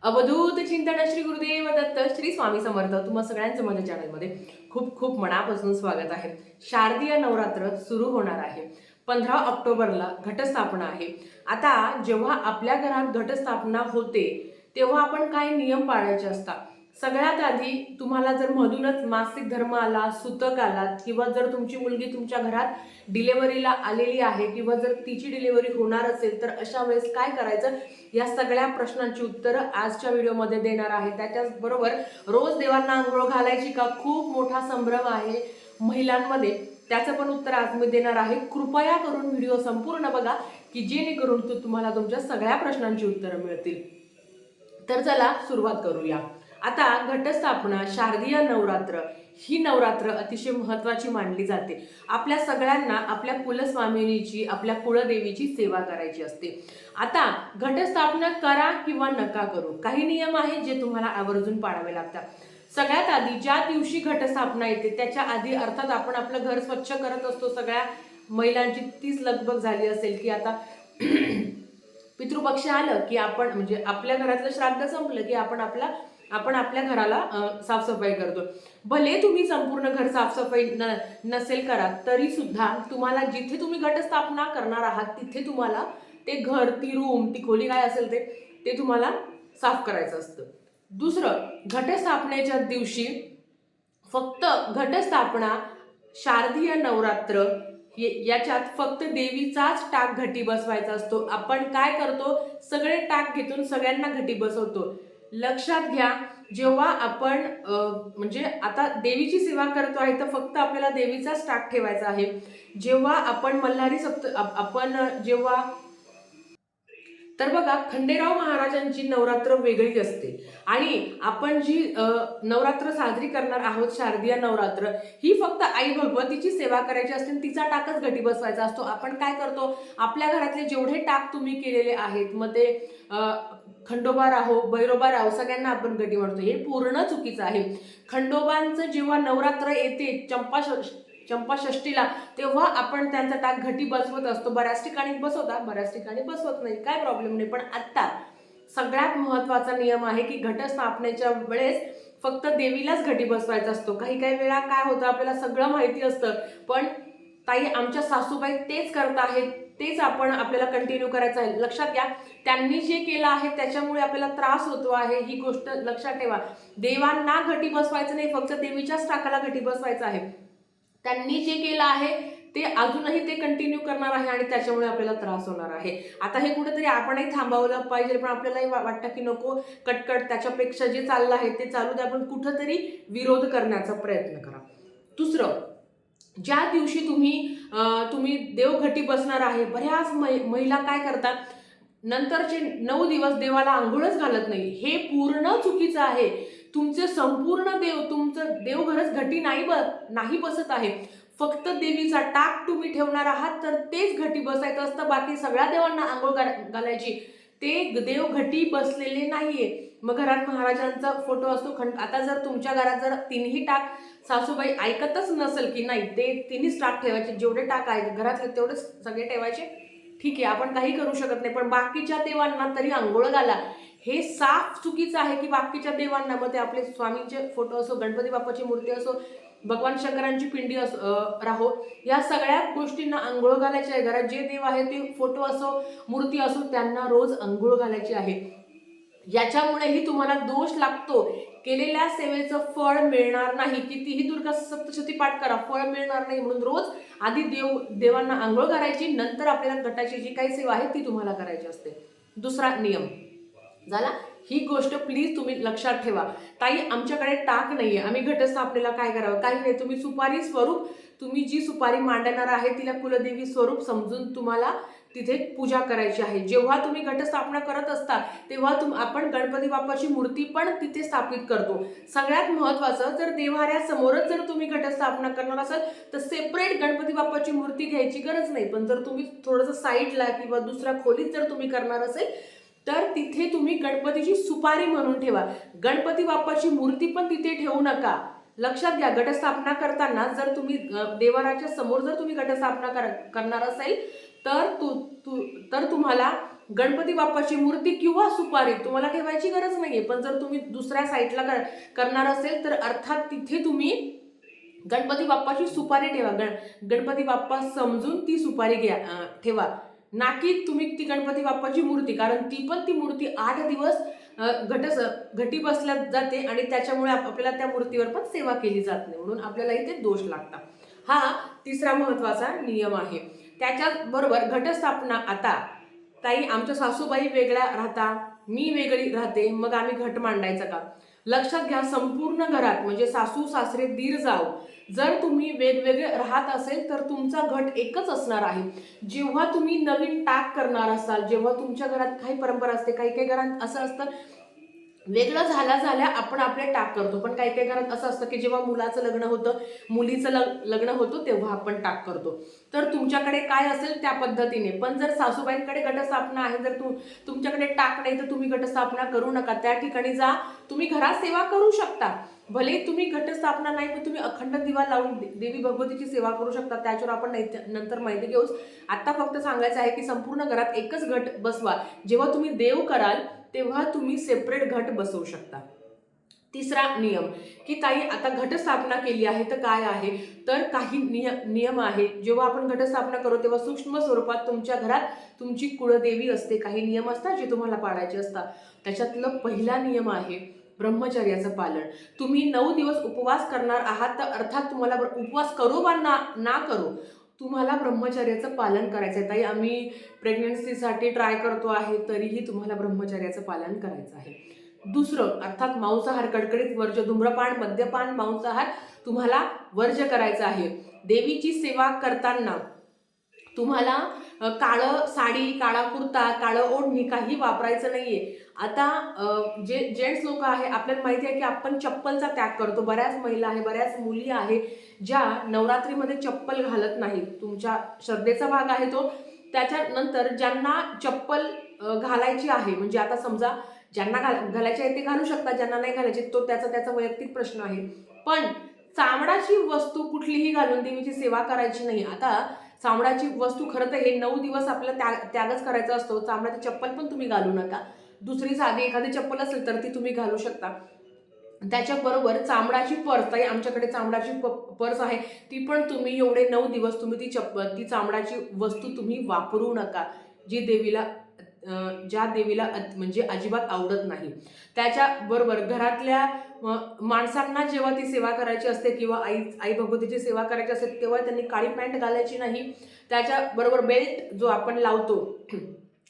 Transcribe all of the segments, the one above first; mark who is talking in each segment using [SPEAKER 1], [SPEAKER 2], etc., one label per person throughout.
[SPEAKER 1] अवधूत चिंतन श्री गुरुदेव दत्त श्री स्वामी समर्थ तुम्हा सगळ्यांचं माझ्या चॅनलमध्ये खूप खूप मनापासून स्वागत आहे. शारदीय नवरात्र सुरू होणार आहे. 15 ऑक्टोबरला घटस्थापना आहे. आता जेव्हा आपल्या घरात घटस्थापना होते तेव्हा आपण काय नियम पाळायचे असतात. सगळ्यात आधी तुम्हाला जर मधूनच मासिक धर्म आला, सूतक आला किंवा जर तुमची मुलगी तुमच्या घरात डिलेव्हरीला आलेली आहे किंवा जर तिची डिलेव्हरी होणार असेल तर अशा वेळेस काय करायचं, या सगळ्या प्रश्नांची उत्तरं आजच्या व्हिडिओमध्ये देणार आहे. त्याच्याबरोबर रोज देवांना आंघोळ घालायची का खूप मोठा संभ्रम आहे महिलांमध्ये, त्याचं पण उत्तर आज मी देणार आहे. कृपया करून व्हिडिओ संपूर्ण बघा की जेणेकरून तुम्हाला तुमच्या सगळ्या प्रश्नांची उत्तरं मिळतील. तर चला सुरुवात करूया. आता घटस्थापना शारदीय नवरात्र ही नवरात्र अतिशय महत्त्वाची मानली जाते. आपल्या सगळ्यांना आपल्या कुलस्वामिनीची, आपल्या कुळदेवीची सेवा करायची असते. आता घटस्थापना करा किंवा नका करू, काही नियम आहेत जे तुम्हाला आवर्जून पाळावे लागतात. सगळ्यात आधी ज्या दिवशी घटस्थापना येते त्याच्या आधी अर्थात आपण आपलं घर स्वच्छ करत असतो. सगळ्या महिलांची तीच लगबग झाली असेल की आता पितृपक्ष आलं की आपण म्हणजे आपल्या घरातलं श्राद्ध संपलं की आपण आपल्या घराला साफसफाई करतो. भले तुम्ही संपूर्ण घर साफसफाई नसेल करा तरी सुद्धा तुम्हाला जिथे तुम्ही घटस्थापना करणार आहात तिथे तुम्हाला ते घर, ती रूम, ती खोली काय असेल ते तुम्हाला साफ करायचं असतं. दुसरं, घटस्थापनेच्या दिवशी फक्त घटस्थापना शारदीय नवरात्र याच्यात फक्त देवीचाच टाक घटी बसवायचा असतो. आपण काय करतो, सगळे टाक घेतून सगळ्यांना घटी बसवतो. लक्षात घ्या, जेव्हा आपण म्हणजे आता देवीची सेवा करतो आहे तर फक्त आपल्याला देवीचाच टाक ठेवायचा आहे. जेव्हा आपण मल्हारी आपण जेव्हा तर बघा, खंडेराव महाराजांची नवरात्र वेगळी असते आणि आपण जी नवरात्र साजरी करणार आहोत शारदीय नवरात्र ही फक्त आई भगवतीची सेवा करायची असते. तिचा टाकच घटी बसवायचा असतो. आपण काय करतो, आपल्या घरातले जेवढे टाक तुम्ही केलेले आहेत, मग ते खंडोबा राहो, भैरोबा राहो, सगळ्यांना आपण घटी म्हणतो. हे पूर्ण चुकीचं आहे. खंडोबांचं जेव्हा नवरात्र येते चंपाषष्ठीला तेव्हा आपण त्यांचा टाक घटी बसवत असतो. बऱ्याच ठिकाणी बसवतात, बऱ्याच ठिकाणी बसवत नाही, काय प्रॉब्लेम नाही. पण आत्ता सगळ्यात महत्त्वाचा नियम आहे की घटस्थापनेच्या वेळेस फक्त देवीलाच घटी बसवायचा असतो. काही काही वेळा काय होतं, आपल्याला सगळं माहिती असतं पण ताई आमच्या सासूबाई तेच करत आहेत, तेच आपल्याला कंटिन्यू करायचं आहे. लक्षात घ्या, त्यांनी जे केलं आहे त्याच्यामुळे आपल्याला त्रास होतो आहे, ही गोष्ट लक्षात ठेवा. देवांना घटी बसवायचं नाही, फक्त देवीच्याच टाकाला घटी बसवायचं आहे. त्यांनी जे केलं आहे ते अजूनही ते कंटिन्यू करणार आहे आणि त्याच्यामुळे आपल्याला त्रास होणार आहे. आता हे कुठेतरी आपणही थांबवलं पाहिजे, पण आपल्यालाही वाटतं की नको, कटकट, त्याच्यापेक्षा जे चाललं आहे ते चालू दे, आपण कुठंतरी विरोध करण्याचा प्रयत्न करा. दुसरं, ज्या दिवशी तुम्ही देवघटी बसणार आहे, बऱ्याच महिला काय करतात, नंतरचे 9 दिवस देवाला आंघोळच घालत नाही. हे पूर्ण चुकीचं आहे. तुमचे संपूर्ण तुमचं देवघरच घटी नाही बसत आहे. फक्त देवीचा टाक तुम्ही ठेवणार आहात तर तेच घटी बसायचं असतं. बाकी सगळ्या देवांना आंघोळ घालायची, ते देव घटी बसलेले नाहीये. मग घरात महाराजांचा फोटो असतो, आता जर तुमच्या घरात जर तिन्ही टाक सासूबाई ऐकतच नसेल की नाही ते तिन्हीच टाक ठेवायचे, जेवढे टाक आहेत घरातले तेवढेच सगळे ठेवायचे, ठीक आहे, आपण काही करू शकत नाही. पण बाकीच्या देवांना तरी आंघोळ घाला. हे साफ चुकीचं आहे की बाकीच्या देवांना, मग ते आपले स्वामींचे फोटो असो, गणपती बाप्पाची मूर्ती असो, भगवान शंकरांची पिंडी राहो, या सगळ्या गोष्टींना आंघोळ घालायची आहे. घरात जे देव आहे ते फोटो असो, मूर्ती असो, त्यांना रोज आंघोळ घालायची आहे. याच्यामुळेही तुम्हाला दोष लागतो, केलेल्या सेवेचं फळ मिळणार नाही. कितीही दुर्गा सप्तशती पाठ करा, फळ मिळणार नाही. म्हणून रोज आधी देवांना आंघोळ करायची, नंतर आपल्याला घटाची जी काही सेवा आहे ती तुम्हाला करायची असते. दुसरा नियम झाला. ही गोष्ट प्लीज तुम्ही लक्षात ठेवा. ताई आमच्याकडे टाक नाहीये, आम्ही घटस्थापनेला काय करावं, काही नाही. तुम्ही सुपारी स्वरूप, तुम्ही जी सुपारी मांडणार आहे तिला कुलदेवी स्वरूप समजून तुम्हाला तिथे पूजा करायची आहे. जेव्हा तुम्ही घटस्थापना करत असता तेव्हा आपण गणपती बाप्पाची मूर्ती पण तिथे स्थापित करतो. सगळ्यात महत्त्वाचं, जर देव्हाऱ्यासमोरच जर तुम्ही घटस्थापना करणार असाल तर सेपरेट गणपती बाप्पाची मूर्ती घ्यायची गरज नाही. पण जर तुम्ही थोडंसं साईडला किंवा दुसऱ्या खोलीत जर तुम्ही करणार असेल तर तिथे तुम्ही गणपतीची सुपारी म्हणून ठेवा. गणपती बाप्पाची मूर्ती पण तिथे ठेवू नका. लक्षात घ्या, घटस्थापना करताना जर तुम्ही देवाराच्या समोर जर तुम्ही घटस्थापना करणार असेल तर तुम्हाला गणपती बाप्पाची मूर्ती किंवा सुपारी तुम्हाला ठेवायची गरज नाहीये, पण जर तुम्ही दुसऱ्या साईडला करणार असेल तर अर्थात तिथे तुम्ही गणपती बाप्पाची सुपारी ठेवा. गणपती बाप्पा समजून ती सुपारी ठेवा, ना की तुम्ही ती गणपती बाप्पाची मूर्ती, कारण ती मूर्ती 8 दिवस घटी बसल्या जाते आणि त्याच्यामुळे आपल्याला त्या मूर्तीवर पण सेवा केली जात नाही, म्हणून आपल्याला इथे दोष लागतात. हा तिसरा महत्वाचा नियम आहे. त्याच्याच बरोबर घटस्थापना. आता ताई आमच्या सासूबाई वेगळ्या राहता, मी वेगळी राहते, मग आम्ही घट मांडायचा का? लक्षात घ्या, संपूर्ण घरात म्हणजे सासू सासरे दीर जाऊ जर तुम्ही वेगवेगळे राहत असेल तर तुमचा घट एकच असणार आहे. जेव्हा तुम्ही नवीन टाक करणार असाल, जेव्हा तुमच्या घरात काही परंपरा असते, काही काही घरात असं असतं वेगळं झाल्या आपण आपले टाक करतो, पण काही काही घरात असं असतं की जेव्हा मुलाचं लग्न होतं, मुलीचं लग्न होतं तेव्हा आपण टाक करतो. तर तुमच्याकडे काय असेल त्या पद्धतीने. पण जर सासूबाईंकडे घटस्थापना आहे, जर तुमच्याकडे टाक नाही तर तुम्ही घटस्थापना करू नका. त्या ठिकाणी जा, तुम्ही घरात सेवा करू शकता. भले तुम्ही घटस्थापना नाही पण तुम्ही अखंड दिवा लावून देवी भगवतीची सेवा करू शकता. त्याच्यावर आपण नंतर माहिती घेऊच. आता फक्त सांगायचं आहे की संपूर्ण घरात एकच घट बसवा. जेव्हा तुम्ही देव कराल तेव्हा तुम्ही सेपरेट घट बसवू शकता. तिसरा नियम की ताई आता घटस्थापना केली आहे तर काय आहे, तर काही नियम आहे. जेव्हा आपण घटस्थापना करू तेव्हा सूक्ष्म स्वरूपात तुमच्या घरात तुमची कुळदेवी असते, काही नियम असतात जे तुम्हाला पाळायचे असतात. त्याच्यातलं पहिला नियम आहे ब्रह्मचर्याचं पालन. तुम्ही 9 दिवस उपवास करणार आहात तर अर्थात तुम्हाला उपवास करो वा ना करो तुम्हाला ब्रह्मचर्याचं पालन करायचं आहे. ताई आम्ही प्रेग्नन्सीसाठी ट्राय करतो आहे तरीही तुम्हाला ब्रह्मचर्याचं पालन करायचं आहे. दुसरं अर्थात मांसाहार कडकडीत वर्ज्य, धूम्रपान, मद्यपान, मांसाहार तुम्हाला वर्ज्य करायचं आहे. देवीची सेवा करताना तुम्हाला काळं साडी, काळा कुर्ता, काळं ओढणी काही वापरायचं नाहीये. आता जे जेंट्स लोक आहे आपल्याला माहिती आहे की आपण चप्पलचा त्याग करतो. बऱ्याच महिला आहे, बऱ्याच मुली आहे ज्या नवरात्रीमध्ये चप्पल घालत नाहीत. तुमच्या श्रद्धेचा भाग आहे तो. त्याच्यानंतर ज्यांना चप्पल घालायची आहे, म्हणजे आता समजा ज्यांना घालायची आहे ते घालू शकतात, ज्यांना नाही घालायची तो त्याचा वैयक्तिक प्रश्न आहे. पण चामडाची वस्तू कुठलीही घालून देवीची सेवा करायची नाही. आता चामडाची वस्तू खरं तर हे 9 दिवस आपल्याला त्यागच करायचा असतो. चामडाची चप्पल पण तुम्ही घालू नका. दुसरी साधी एखादी चप्पल असेल तर ती तुम्ही घालू शकता. त्याच्याबरोबर चामडाची पर्स, ताई आमच्याकडे चामडाची पर्स आहे, ती पण तुम्ही एवढे 9 दिवस तुम्ही ती चामडाची वस्तू तुम्ही वापरू नका, ज्या देवीला म्हणजे अजिबात आवडत नाही. त्याच्याबरोबर घरातल्या माणसांना जेव्हा ती सेवा करायची असते किंवा आई भगवतीची सेवा करायची असते तेव्हा त्यांनी काळी पॅन्ट घालायची नाही. त्याच्याबरोबर बेल्ट जो आपण लावतो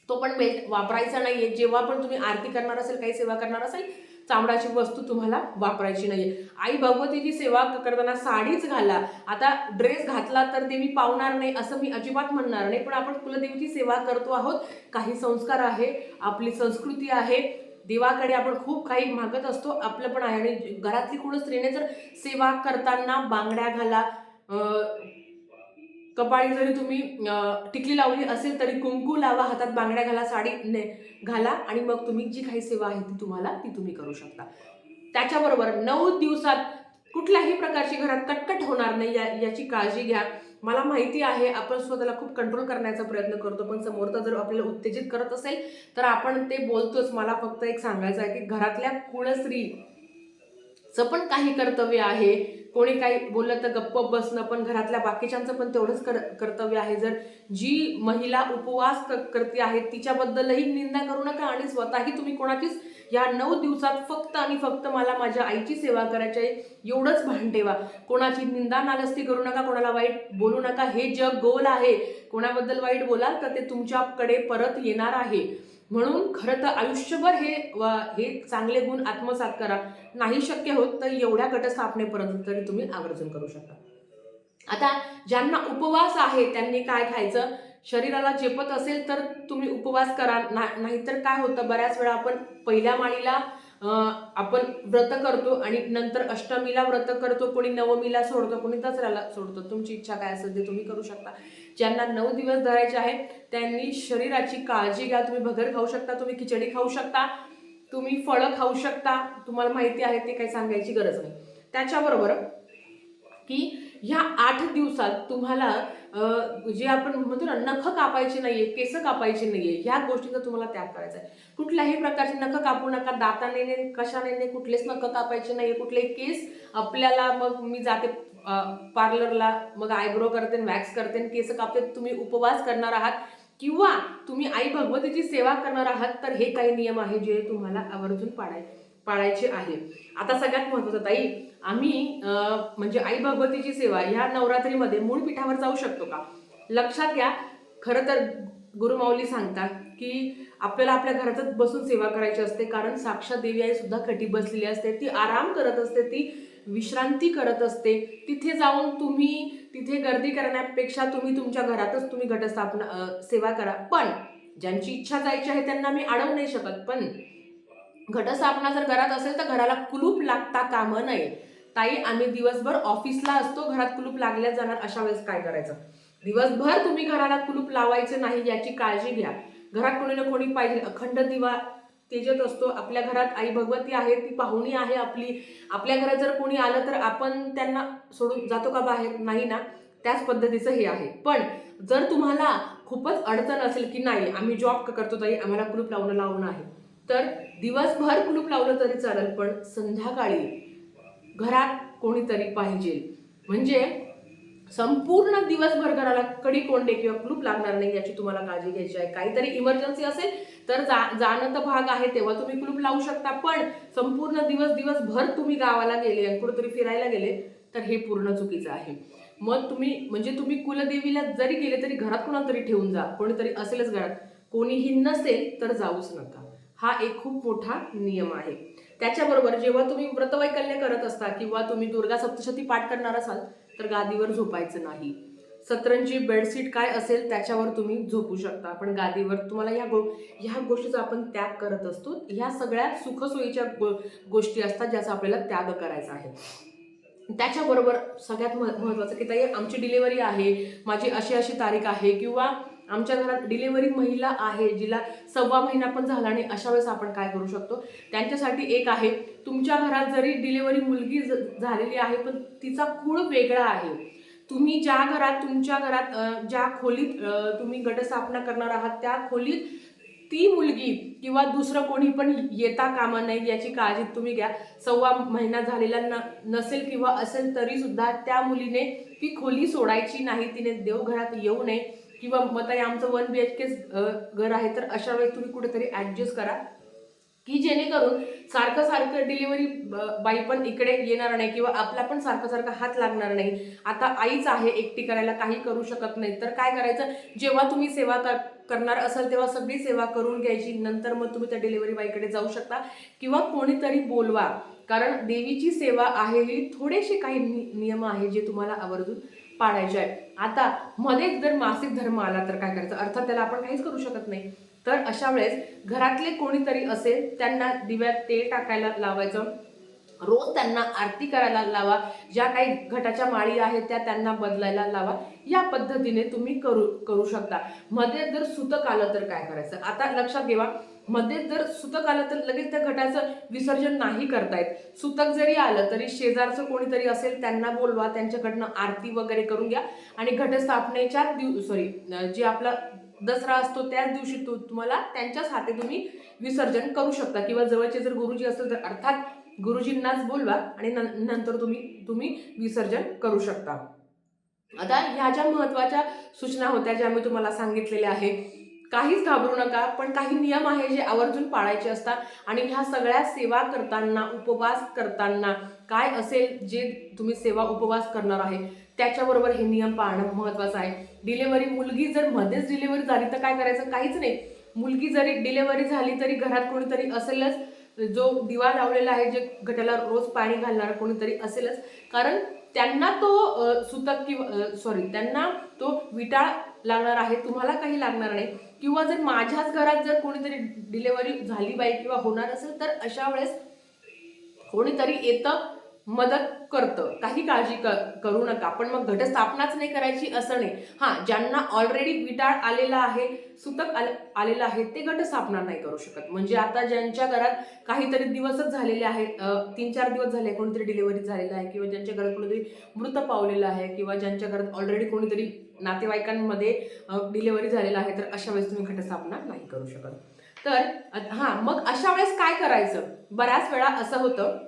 [SPEAKER 1] तो पण बेल्ट वापरायचा नाहीये. जेव्हा पण तुम्ही आरती करणार असेल, काही सेवा करणार असेल, चामडाची वस्तू तुम्हाला वापरायची नाहीये. आई भगवतीची सेवा करताना साडीच घाला. आता ड्रेस घातला तर देवी पावणार नाही असं मी अजिबात म्हणणार नाही, पण आपण कुलदेवीची सेवा करतो आहोत. काही संस्कार आहे, आपली संस्कृती आहे, देवाकडे आपण खूप काही मागत असतो, आपलं पण आहे. आणि घरातली कुळ स्त्रीने जर सेवा करताना बांगड्या घाला, कपाळी जरी तुम्ही टिकली लावली असेल तरी कुंकू लावा, हातात बांगड्या घाला, साडी घाला आणि मग तुम्ही जी काही सेवा आहे ती तुम्ही करू शकता. त्याच्याबरोबर 9 दिवसात कुठल्याही प्रकारची घरात कटकट होणार नाही याची काळजी घ्या. मला माहिती आहे आपण स्वतःला खूप कंट्रोल करण्याचा प्रयत्न करतो, पण समोरचा जर आपल्याला उत्तेजित करत असेल तर आपण ते बोलतोच. मला फक्त एक सांगायचं आहे की घरातल्या कुळस्त्रीचं पण काही कर्तव्य आहे. कोणी काही बोललं तर गप्प बसणं, पण घरातल्या बाकीच्यांचं पण तेवढंच कर्तव्य आहे. जर जी महिला उपवास करते आहे तिच्याबद्दलही निंदा करू नका आणि स्वतःही तुम्ही कोणाचीच या 9 दिवसात फक्त आणि फक्त मला माझ्या आईची सेवा करायची आहे एवढंच भान ठेवा. कोणाची निंदा नालस्ती करू नका, कोणाला वाईट बोलू नका. हे जग गोल आहे, कोणाबद्दल वाईट बोलाल तर ते तुमच्याकडे परत येणार आहे. म्हणून खरं तर आयुष्यभर हे चांगले गुण आत्मसात करा. नाही शक्य होत तर एवढ्या घटस्थापनेपर्यंत तरी तुम्ही आवर्जून करू शकता. आता ज्यांना उपवास आहे त्यांनी काय खायचं, शरीराला झेपत असेल तर तुम्ही उपवास करा, नाहीतर काय होतं बऱ्याच वेळा आपण पहिल्या माळीला आपण व्रत करतो आणि नंतर अष्टमीला व्रत करतो, कोणी नवमीला सोडतो, कोणी दसऱ्याला सोडतो. तुमची इच्छा काय असेल ते तुम्ही करू शकता. ज्यांना 9 दिवस धरायचे आहेत त्यांनी शरीराची काळजी घ्या. तुम्ही भगर खाऊ शकता, तुम्ही खिचडी खाऊ शकता, तुम्ही फळं खाऊ शकता, तुम्हाला माहिती आहे ते काही सांगायची गरज नाही. त्याच्याबरोबर की ह्या 8 दिवसात तुम्हाला जे आपण म्हणतो ना, नख कापायचे नाहीये, केस कापायचे नाहीये, ह्या गोष्टीचा तुम्हाला त्याग करायचा आहे. कुठल्याही प्रकारचे नख कापू नका, दाताने नाही, कशाने नाही, कुठलेच नख कापायचे नाहीये, कुठलेही केस आपल्याला. मग मी जाते पार्लरला, मग आयब्रो करते, वॅक्स करते, केस कापते. तुम्ही उपवास करणार आहात किंवा तुम्ही आई भगवतीची सेवा करणार आहात, तर हे काही नियम आहे जे तुम्हाला आवर्जून पाळायचे आहे. आता सगळ्यात महत्त्वाचं ताई, आम्ही म्हणजे आई भगवतीची सेवा ह्या नवरात्रीमध्ये मूळ पीठावर जाऊ शकतो का? लक्षात घ्या, खरं तर गुरुमाऊली सांगतात की आपल्याला आपल्या घरातच बसून सेवा करायची असते, कारण साक्षात देवी आई सुद्धा कटी बसलेली असते, ती आराम करत असते, ती विश्रांती करत असते. तिथे जाऊन तुम्ही तिथे गर्दी करण्यापेक्षा तुम्ही तुमच्या घरातच तुम्ही घटस्थापना सेवा करा. पण ज्यांची इच्छा जायची आहे त्यांना मी अडवू नाही शकत, पण घटस्थापना जर घरात असेल तर घराला कुलूप लागता कामा नये. ताई, आम्ही दिवसभर ऑफिसला असतो, घरात कुलूप लागल्या जाणार, अशा वेळेस काय करायचं? दिवसभर तुम्ही घराला कुलूप लावायचे नाही याची काळजी घ्या. घरात कोणी ना कोणी पाहिजे, अखंड दिवा तेजत असतो. आपल्या घरात आई भगवती आहे, ती पाहुणी आहे आपली. आपल्या घरात जर कोणी आलं तर आपण त्यांना सोडून जातो का बाहेर? नाही ना. त्याच पद्धतीचं हे आहे. पण जर तुम्हाला खूपच अडचण असेल की नाही आम्ही जॉब करतो ताई, आम्हाला कुलूप लावणं आहे, तर दिवसभर कुलूप लावलं तरी चालेल, पण संध्याकाळी घरात कोणीतरी पाहिजे. म्हणजे संपूर्ण दिवसभर घराला कडी कोंडे किंवा कुलूप लागणार नाही याची तुम्हाला काळजी घ्यायची आहे. काहीतरी इमर्जन्सी असेल तर जाणं तर भाग आहे, तेव्हा तुम्ही कुलूप लावू शकता. पण संपूर्ण दिवसभर तुम्ही गावाला गेले आणि कुठेतरी फिरायला गेले तर हे पूर्ण चुकीचं आहे. मग तुम्ही कुलदेवीला जरी गेले तरी घरात कोणाला तरी ठेवून जा, कोणीतरी असेलच घरात. कोणीही नसेल तर जाऊच नका. हा एक खूप मोठा नियम आहे. त्याच्याबरोबर जेव्हा तुम्ही व्रतवैकल्य करत असता किंवा तुम्ही दुर्गा सप्तशती पाठ करणार असाल तर गादीवर झोपायचं नाही. सतरंजी बेडशीट काय असेल त्याच्यावर तुम्ही झोपू शकता, पण गादीवर तुम्हाला ह्या गोष्टीचा आपण त्याग करत असतो. ह्या सगळ्या सुखसोयीच्या गोष्टी असतात ज्याचा आपल्याला त्याग करायचा आहे. त्याच्याबरोबर सगळ्यात महत्त्वाचं की ताई, आमची डिलिव्हरी आहे, माझी अशी अशी तारीख आहे, किंवा आमच्या घरात डिलिव्हरी महिला आहे जिला 1.25 महिना पण झाला नाही, अशा वेळेस आपण काय करू शकतो? त्यांच्यासाठी एक आहे, तुमच्या घरात जरी डिलिव्हरी मुलगी झालेली आहे पण तिचा कुळ वेगळा आहे, तुम्ही ज्या घरात तुमच्या घरात ज्या खोलीत तुम्ही घटस्थापना करणार आहात त्या खोलीत ती मुलगी किंवा दुसरं कोणी पण येता कामा नये याची काळजी तुम्ही घ्या. 1.25 महिना झालेला नसेल किंवा असेल तरी सुद्धा त्या मुलीने ती खोली सोडायची नाही, तिने देवघरात येऊ नये. किंवा मग आमचं 1 BHK घर आहे तर अशा वेळेस तुम्ही कुठेतरी ऍडजस्ट करा की जेणेकरून सारखं डिलिव्हरी बाई पण इकडे येणार नाही किंवा आपला पण सारखं हात लागणार नाही. आता आईच आहे, एकटी करायला काही करू शकत नाही, तर काय करायचं? जेव्हा तुम्ही सेवा करणार असाल तेव्हा सगळी सेवा करून घ्यायची, नंतर मग तुम्ही त्या डिलिव्हरी बाईकडे जाऊ शकता किंवा कोणीतरी बोलवा. कारण देवीची सेवा आहे ही थोडेसे काही नियम आहे जे तुम्हाला आवर्जून पाळायचे आहे. आता मध्येच जर मासिक धर्म आला तर काय करायचं? अर्थात त्याला आपण काहीच करू शकत नाही. तर अशा वेळेस घरातले कोणीतरी असेल त्यांना दिव्यात तेल टाकायला लावायचं, रोज त्यांना आरती करायला लावा, ज्या काही घटाच्या माळी आहेत त्या त्यांना बदलायला लावा. या पद्धतीने तुम्ही करू शकता. मध्ये जर सुतक आलं तर काय करायचं? आता लक्षात ठेवा, मध्ये जर सुतक आलं तर लगेच त्या घटाचं विसर्जन नाही करतायत. सुतक जरी आलं तरी शेजारचं कोणीतरी असेल त्यांना बोलवा, त्यांच्याकडनं आरती वगैरे करून घ्या आणि घटस्थापनेच्या जे आपला दसरा असतो त्याच दिवशी तुम्हाला त्यांच्याच हाती तुम्ही विसर्जन करू शकता. किंवा जवळचे जर गुरुजी असेल तर अर्थात गुरुजींनाच बोलवा आणि नंतर तुम्ही विसर्जन करू शकता. आता ह्या ज्या महत्त्वाच्या सूचना होत्या ज्या मी तुम्हाला सांगितलेल्या आहे, काहीच घाबरू नका, पण काही नियम आहे जे आवर्जून पाळायचे असतात. आणि ह्या सगळ्या सेवा करताना, उपवास करताना काय असेल जे तुम्ही सेवा उपवास करणार आहे त्याच्याबरोबर हे नियम पाळणं महत्त्वाचं आहे. डिलेव्हरी मुलगी जर मध्येच डिलेव्हरी झाली तर काय करायचं? काहीच नाही. मुलगी जरी डिलेव्हरी झाली तरी घरात कोणीतरी असेलच, जो दिवा लावलेला आहे, जे घटाला रोज पाणी घालणार कोणीतरी असेलच, कारण त्यांना तो सुतक किंवा त्यांना तो विटाळ लागणार आहे, तुम्हाला काही लागणार नाही. किंवा जर माझ्याच घरात जर कोणीतरी डिलेव्हरी झाली बाई किंवा होणार असेल तर अशा वेळेस कोणीतरी येतं, मदत करतं, काही काळजी करू नका. पण मग घटस्थापनाच नाही करायची असं नाही. हां, ज्यांना ऑलरेडी विटाळ आलेला आहे, सुतक आलेलं आहे, ते घटस्थापना नाही करू शकत. म्हणजे आता ज्यांच्या घरात काहीतरी दिवसच झालेले आहेत, 3-4 दिवस झाले, कोणीतरी डिलिव्हरी झालेलं आहे किंवा ज्यांच्या घरात कोणीतरी मृत पावलेलं आहे किंवा ज्यांच्या घरात ऑलरेडी कोणीतरी नातेवाईकांमध्ये डिलिव्हरी झालेलं आहे, तर अशा वेळेस तुम्ही घटस्थापना नाही करू शकत. तर हां, मग अशा वेळेस काय करायचं? बऱ्याच वेळा असं होतं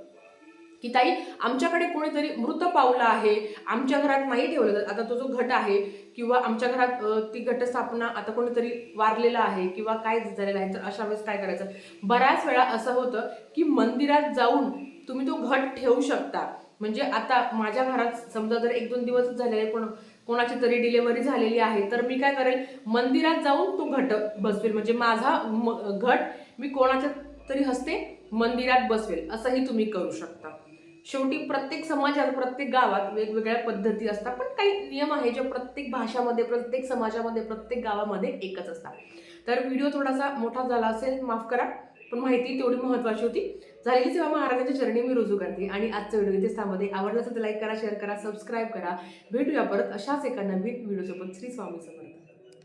[SPEAKER 1] की ताई, आमच्याकडे कोणीतरी मृत पावलं आहे, आमच्या घरात नाही ठेवलं. आता तो जो घट आहे किंवा आमच्या घरात ती घटस्थापना आता कोणीतरी वारलेला आहे किंवा काय झालेलं आहे, तर अशा वेळेस काय करायचं? बऱ्याच वेळा असं होतं की मंदिरात जाऊन तुम्ही तो घट ठेवू शकता. म्हणजे आता माझ्या घरात समजा जर 1-2 दिवसच झालेले, कोणाची तरी डिलिव्हरी झालेली आहे, तर मी काय करेल, मंदिरात जाऊन तो घट बसवेल. म्हणजे माझा घट मी कोणाच्या तरी हस्ते मंदिरात बसवेल. असंही तुम्ही करू शकता. शेवटी प्रत्येक समाजात, प्रत्येक गावात वेगवेगळ्या पद्धती असतात, पण काही नियम आहे जे प्रत्येक भाषामध्ये, प्रत्येक समाजामध्ये, प्रत्येक गावामध्ये एकच असतात. तर व्हिडिओ थोडासा मोठा झाला असेल, माफ करा, पण माहिती तेवढी महत्त्वाची होती. झालेली सेवा महाराजांच्या चरणी मी रुजू करते. आणि आजचा व्हिडिओ इथेच थांबवते. आवडला असेल तर लाईक करा, शेअर करा, सबस्क्राईब करा. भेटूया परत अशाच एका नवीन व्हिडिओसोबत. श्री स्वामी समर्थ.